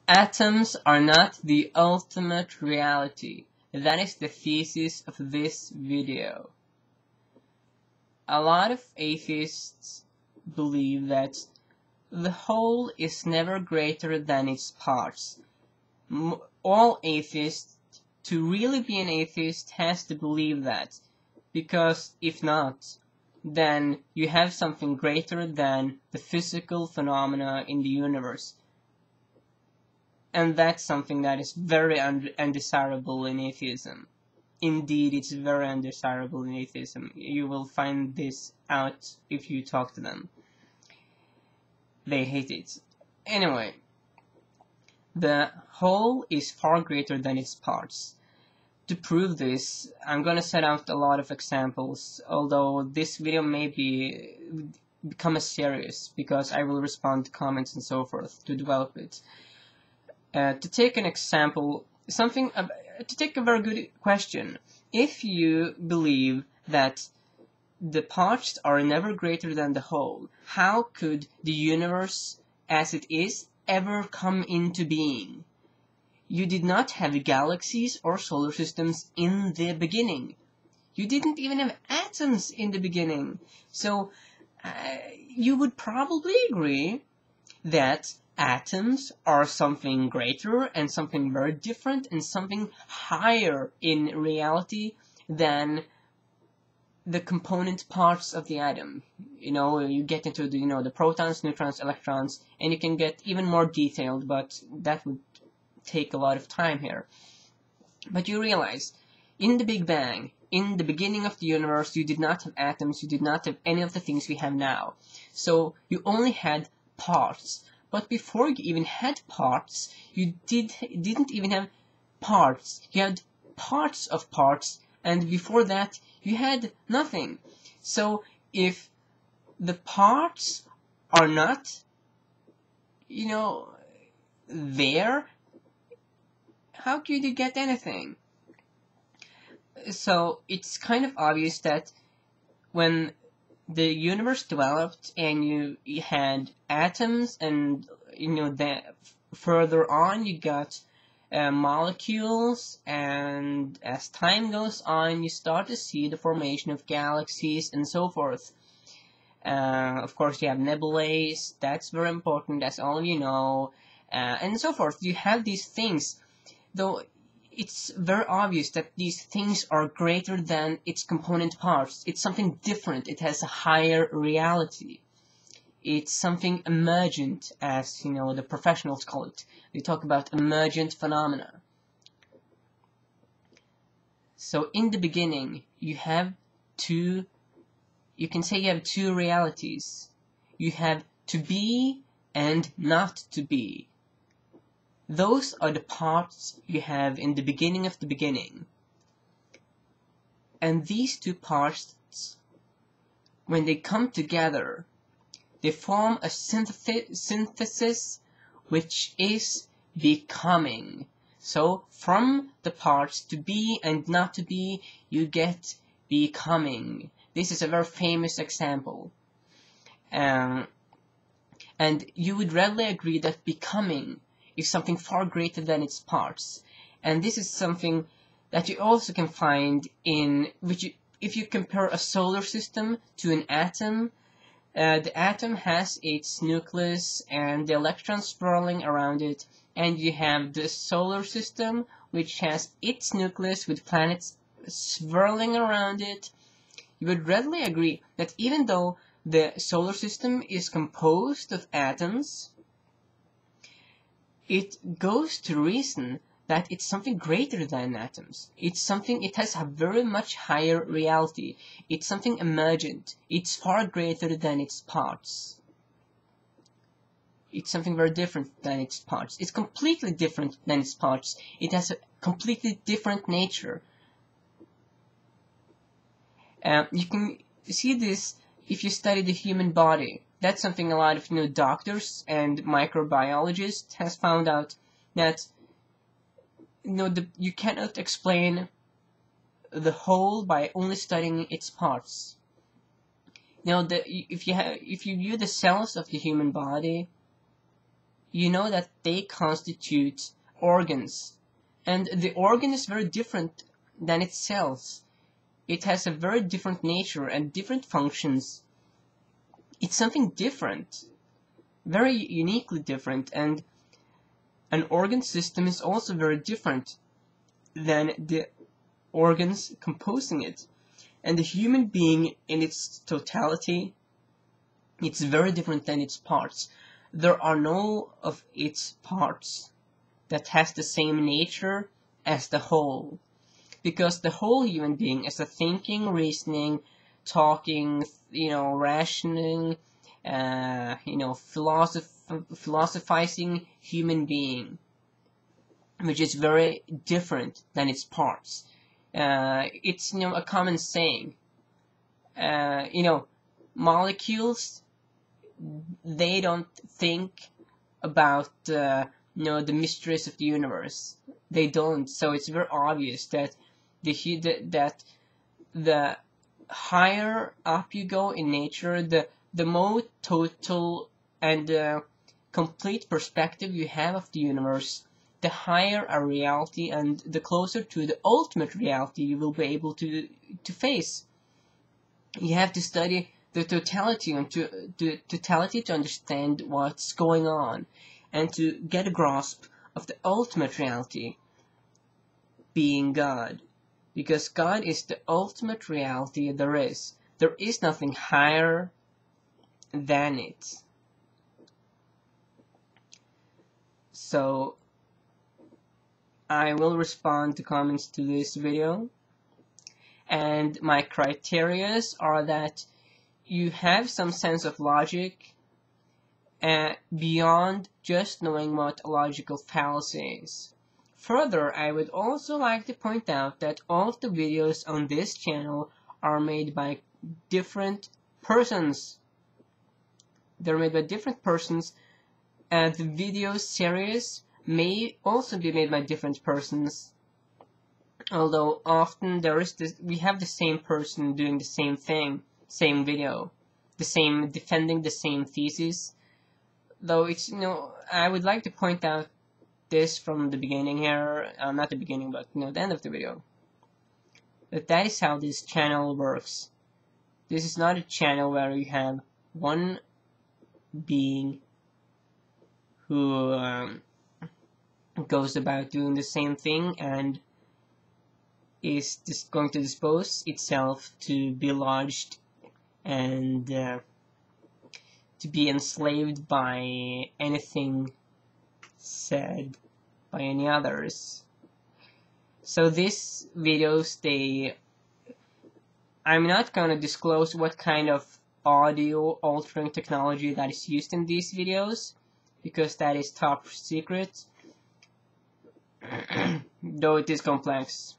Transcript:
Atoms are not the ultimate reality. That is the thesis of this video. A lot of atheists believe that the whole is never greater than its parts. All atheists, to really be an atheist, has to believe that, because if not, then you have something greater than the physical phenomena in the universe. And that's something that is very undesirable in atheism. Indeed, it's very undesirable in atheism. You will find this out if you talk to them. They hate it. Anyway, the whole is far greater than its parts. To prove this, I'm going to set out a lot of examples, although this video may become a series, because I will respond to comments and so forth to develop it. To take an example, to take a very good question, if you believe that the parts are never greater than the whole, how could the universe as it is ever come into being? You did not have galaxies or solar systems in the beginning. You didn't even have atoms in the beginning. So you would probably agree that atoms are something greater and something very different and something higher in reality than the component parts of the atom. You know, you get into the, the protons, neutrons, electrons, and you can get even more detailed, but that would take a lot of time here. But you realize, in the Big Bang, in the beginning of the universe, you did not have atoms, you did not have any of the things we have now. So you only had parts. But before you even had parts, you didn't even have parts. You had parts of parts, and before that, you had nothing. So if the parts are not, there, how could you get anything? So it's kind of obvious that when the universe developed and you had atoms, and that further on you got molecules, and as time goes on you start to see the formation of galaxies and so forth. Of course you have nebulae, that's very important, as all of you know, and so forth. You have these things, though it's very obvious that these things are greater than its component parts. It's something different. It has a higher reality. It's something emergent, as the professionals call it. They talk about emergent phenomena. So in the beginning, you can say you have two realities. You have to be and not to be. Those are the parts you have in the beginning of the beginning. And these two parts, when they come together, they form a synthesis, which is becoming. So from the parts to be and not to be, you get becoming. This is a very famous example. And you would readily agree that becoming is something far greater than its parts. And this is something that you also can find in if you compare a solar system to an atom. The atom has its nucleus and the electrons swirling around it, and you have the solar system, which has its nucleus with planets swirling around it. You would readily agree that even though the solar system is composed of atoms, it goes to reason that it's something greater than atoms. It has a very much higher reality. It's something emergent. It's far greater than its parts. It's something very different than its parts. It's completely different than its parts. It has a completely different nature. You can see this if you study the human body. That's something a lot of doctors and microbiologists has found out, that you cannot explain the whole by only studying its parts. If you view the cells of the human body, you know that they constitute organs, and the organ is very different than its cells. It has a very different nature and different functions. It's something different, very uniquely different, and an organ system is also very different than the organs composing it. And the human being in its totality, it's very different than its parts. There are no of its parts that has the same nature as the whole. Because the whole human being is a thinking, reasoning, talking, rationing, philosophizing human being, which is very different than its parts. It's a common saying. Molecules, they don't think about the mysteries of the universe. They don't. So it's very obvious that the higher up you go in nature, the more total and complete perspective you have of the universe, the higher a reality and the closer to the ultimate reality you will be able to face. You have to study the totality to understand what's going on and to get a grasp of the ultimate reality, being God. Because God is the ultimate reality there is. There is nothing higher than it. So I will respond to comments to this video, and my criterias are that you have some sense of logic beyond just knowing what a logical fallacy is. Further, I would also like to point out that all of the videos on this channel are made by different persons. They're made by different persons, and the video series may also be made by different persons. Although often we have the same person doing the same thing, same video, defending the same thesis. Though it's, I would like to point out this from the beginning here, not the beginning, but the end of the video. That is how this channel works. This is not a channel where you have one being who goes about doing the same thing and is just going to dispose itself to be lodged and to be enslaved by anything said by any others. So these videos, I'm not going to disclose what kind of audio altering technology that is used in these videos, because that is top secret, though it is complex.